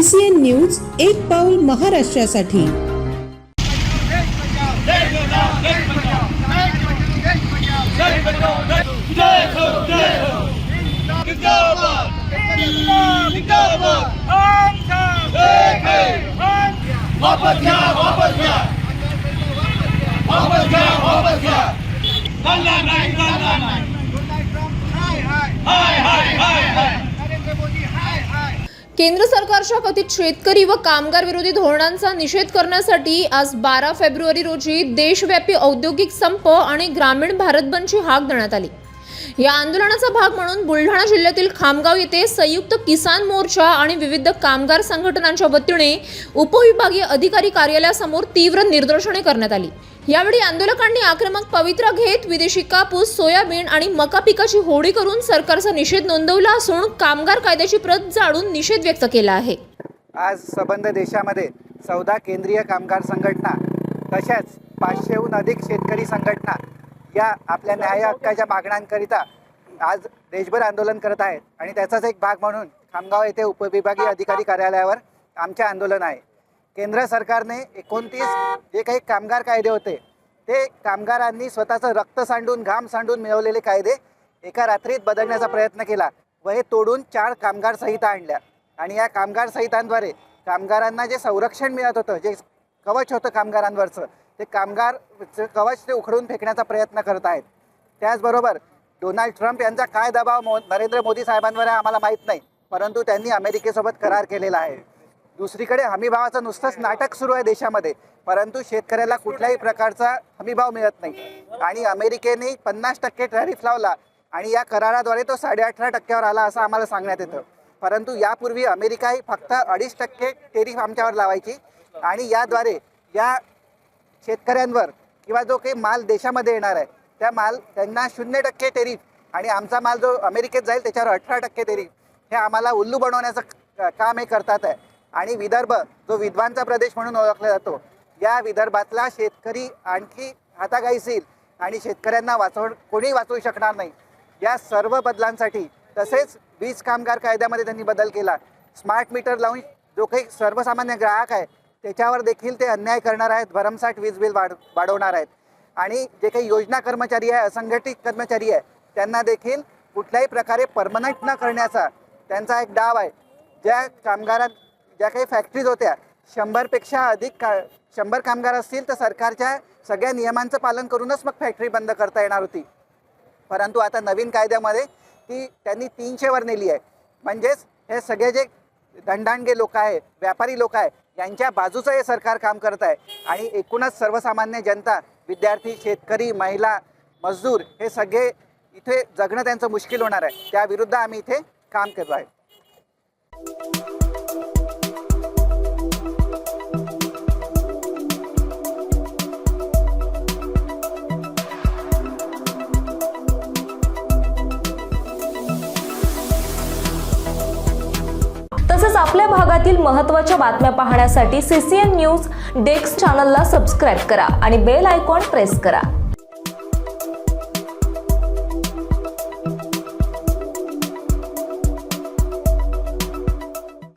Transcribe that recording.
CCN news एक पाऊल महाराष्ट्रासाठी। केंद्र सरकारच्या कथित शेतकरी व कामगार विरोधी धोरणांचा निषेध करण्यासाठी आज 12 फेब्रुवारी रोजी देशव्यापी औद्योगिक संप आणि ग्रामीण भारत बंदची हाक देण्यात आली। या आंदोलनाचा भाग म्हणून बुलढाणा जिल्ह्यातील खामगाव येथे संयुक्त किसान मोर्चा आणि विविध कामगार संघटनांच्या वतीने उपविभागीय अधिकारी कार्यालयासमोर तीव्र निदर्शने करण्यात आली। यावेळी आंदोलकांनी आक्रमक पवित्रा घेत विदेशी कापूस, सोयाबीन आणि मका पिकाची होळी करून सरकारचा निषेध नोंदवला असून कामगार कायद्याची प्रत जाळून निषेध व्यक्त केला आहे। आज संबंध देशामध्ये 14 केंद्रीय कामगार संघटना तशाच 500हून अधिक शेतकरी संघटना या आपल्या न्याय हक्काच्या मागण्यांकरिता आज देशभर आंदोलन करत आहेत आणि त्याचाच एक भाग म्हणून खामगाव येथे उपविभागीय अधिकारी कार्यालयावर आमचे आंदोलन आहे। केंद्र सरकारने 29 जे काही कामगार कायदे होते ते कामगारांनी स्वतःचं रक्त सांडून घाम सांडून मिळवलेले कायदे एका रात्रीत बदलण्याचा प्रयत्न केला व हे तोडून 4 कामगार संहिता आणल्या आणि या कामगार संहितांद्वारे कामगारांना जे संरक्षण मिळत होतं, जे कवच होतं कामगारांवरचं, ते कामगार कवच ते उखडून फेकण्याचा प्रयत्न करत आहेत। त्याचबरोबर डोनाल्ड ट्रम्प यांचा काय दबाव नरेंद्र मोदी साहेबांवर आहे आम्हाला माहीत नाही, परंतु त्यांनी अमेरिकेसोबत करार केलेला आहे। दुसरीकडे हमीभावाचं नुसतंच नाटक सुरू आहे देशामध्ये, परंतु शेतकऱ्याला कुठल्याही प्रकारचा हमीभाव मिळत नाही आणि अमेरिकेने 50% टॅरिफ लावला आणि या कराराद्वारे तो 18.5%वर आला असं आम्हाला सांगण्यात येतं। परंतु यापूर्वी अमेरिका ही फक्त 2.5% टॅरिफ आमच्यावर लावायची आणि याद्वारे या शेतकऱ्यांवर किंवा जो काही माल देशामध्ये येणार आहे त्या माल त्यांना 0% टॅरिफ आणि आमचा माल जो अमेरिकेत जाईल त्याच्यावर 18% टॅरिफ, हे आम्हाला उल्लू बनवण्याचं काम हे करतात आहे। आणि विदर्भ जो विद्वांचा प्रदेश म्हणून ओळखला जातो, या विदर्भातला शेतकरी आणखी हातागाईस येईल आणि शेतकऱ्यांना कोणी वाचवू शकणार नाही। या सर्व बदलांसाठी तसेच वीज कामगार कायद्यामध्ये त्यांनी बदल केला। स्मार्ट मीटर लावून जो काही सर्वसामान्य ग्राहक आहे त्याच्यावर देखील ते अन्याय करणार आहेत, भरमसाठ वीज बिल वाढवणार आहेत आणि जे काही योजना कर्मचारी आहे, असंघटित कर्मचारी आहे, त्यांना देखील कुठल्याही प्रकारे परमनंट न करण्याचा त्यांचा एक डाव आहे। ज्या काही फॅक्टरीज होत्या 100पेक्षा अधिक 100 कामगार असतील तर सरकारच्या सगळ्या नियमांचं पालन करूनच मग फॅक्टरी बंद करता येणार होती, परंतु आता नवीन कायद्यामध्ये ती त्यांनी 300वर नेली आहे। म्हणजेच हे सगळे जे धंडाणगे लोक आहे, व्यापारी लोक आहे, यांच्या बाजूचं हे सरकार काम करत आहे आणि एकूणच सर्वसामान्य जनता, विद्यार्थी, शेतकरी, महिला, मजदूर हे सगळे इथे जगणं त्यांचं मुश्किल होणार आहे। त्याविरुद्ध आम्ही इथे काम करतो आहे। तसेच आपल्या भागातील महत्त्वाच्या बातम्या पाहण्यासाठी CCN न्यूज डेस्क चॅनलला सबस्क्राइब करा आणि बेल आयकॉन प्रेस करा।